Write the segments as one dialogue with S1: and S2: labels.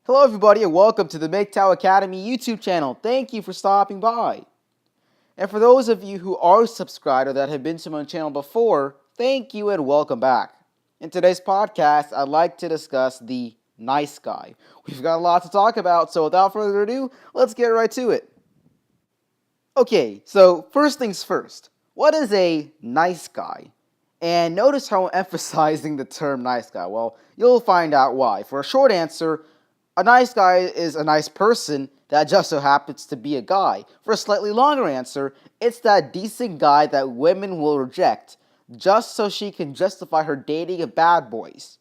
S1: Hello everybody and welcome to the Mgtow Academy YouTube channel. Thank you for stopping by. And for those of you who are subscribed or that have been to my channel before, thank you and welcome back. In today's podcast, I'd like to discuss the nice guy. We've got a lot to talk about, so without further ado, let's get right to it. Okay, so first things first. What is a nice guy? And notice how I'm emphasizing the term nice guy. Well, you'll find out why. For a short answer, a nice guy is a nice person that just so happens to be a guy. For a slightly longer answer, it's that decent guy that women will reject just so she can justify her dating bad boys.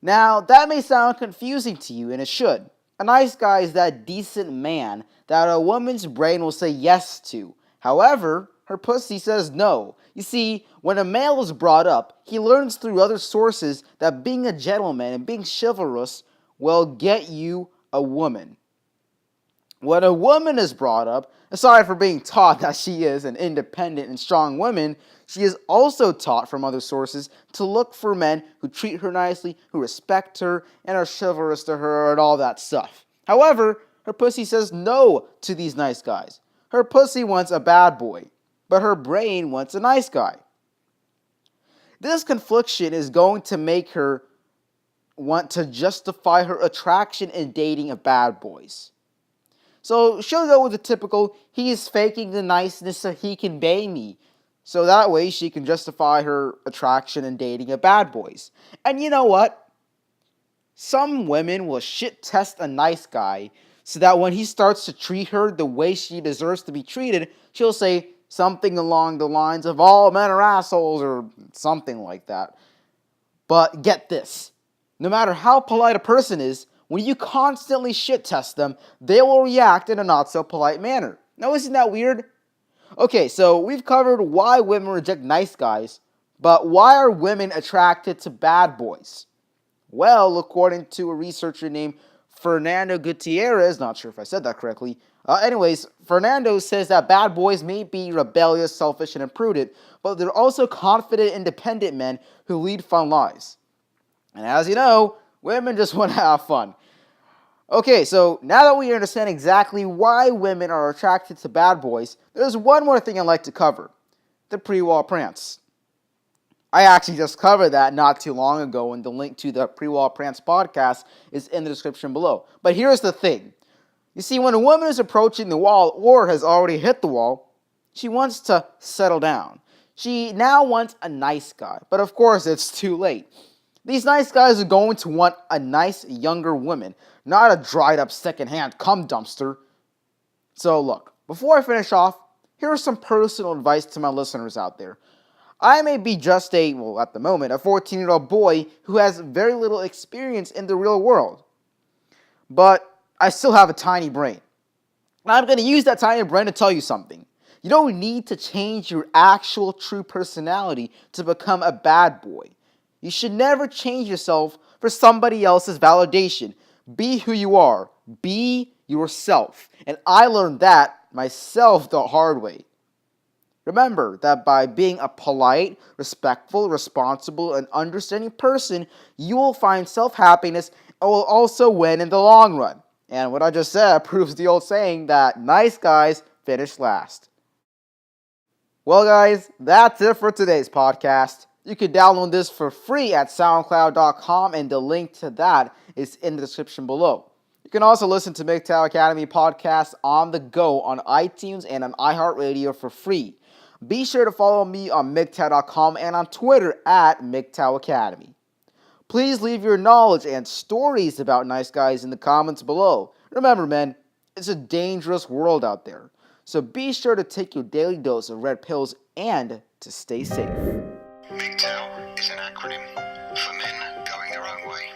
S1: Now, that may sound confusing to you, and it should. A nice guy is that decent man that a woman's brain will say yes to. However, her pussy says no. You see, when a male is brought up, he learns through other sources that being a gentleman and being chivalrous will get you a woman. When a woman is brought up, aside from being taught that she is an independent and strong woman, she is also taught from other sources to look for men who treat her nicely, who respect her, and are chivalrous to her and all that stuff. However, her pussy says no to these nice guys. Her pussy wants a bad boy, but her brain wants a nice guy. This confliction is going to make her want to justify her attraction in dating bad boys. So she'll go with the typical, he is faking the niceness so he can bang me. So that way she can justify her attraction in dating bad boys. And you know what? Some women will shit test a nice guy so that when he starts to treat her the way she deserves to be treated, she'll say something along the lines of all men are assholes or something like that. But get this. No matter how polite a person is, when you constantly shit test them, they will react in a not so polite manner. Now, isn't that weird? Okay, so we've covered why women reject nice guys, but why are women attracted to bad boys? Well, according to a researcher named Fernando Gutierrez, not sure if I said that correctly. Fernando says that bad boys may be rebellious, selfish, and imprudent, but they're also confident, independent men who lead fun lives. And as you know, women just want to have fun. Okay, so now that we understand exactly why women are attracted to bad boys, there's one more thing I'd like to cover. The pre-wall prance. I actually just covered that not too long ago, and the link to the pre-wall prance podcast is in the description below. But here's the thing. You see, when a woman is approaching the wall or has already hit the wall, she wants to settle down. She now wants a nice guy, but of course it's too late. These nice guys are going to want a nice younger woman, not a dried up secondhand cum dumpster. So look, before I finish off, here's some personal advice to my listeners out there. I may be just at the moment, a 14-year-old boy who has very little experience in the real world. But I still have a tiny brain. And I'm going to use that tiny brain to tell you something. You don't need to change your actual true personality to become a bad boy. You should never change yourself for somebody else's validation. Be who you are. Be yourself. And I learned that myself the hard way. Remember that by being a polite, respectful, responsible, and understanding person, you will find self-happiness and will also win in the long run. And what I just said proves the old saying that nice guys finish last. Well, guys, that's it for today's podcast. You can download this for free at soundcloud.com, and the link to that is in the description below. You can also listen to Mgtow Academy podcasts on the go on iTunes and on iHeartRadio for free. Be sure to follow me on Mgtow.com and on Twitter at Mgtow Academy. Please leave your knowledge and stories about nice guys in the comments below. Remember, men, it's a dangerous world out there. So be sure to take your daily dose of red pills and to stay safe.
S2: Mgtow is an acronym for men going their own way.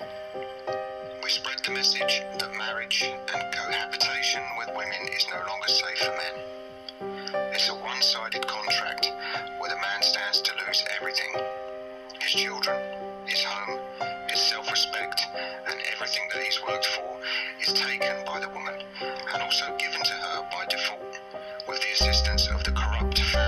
S2: We spread the message that marriage and cohabitation with women is no longer safe for men. It's a one-sided contract where the man stands to lose everything. His children, his home, his self-respect, and everything that he's worked for is taken by the woman and also given to her by default with the assistance of the corrupt family.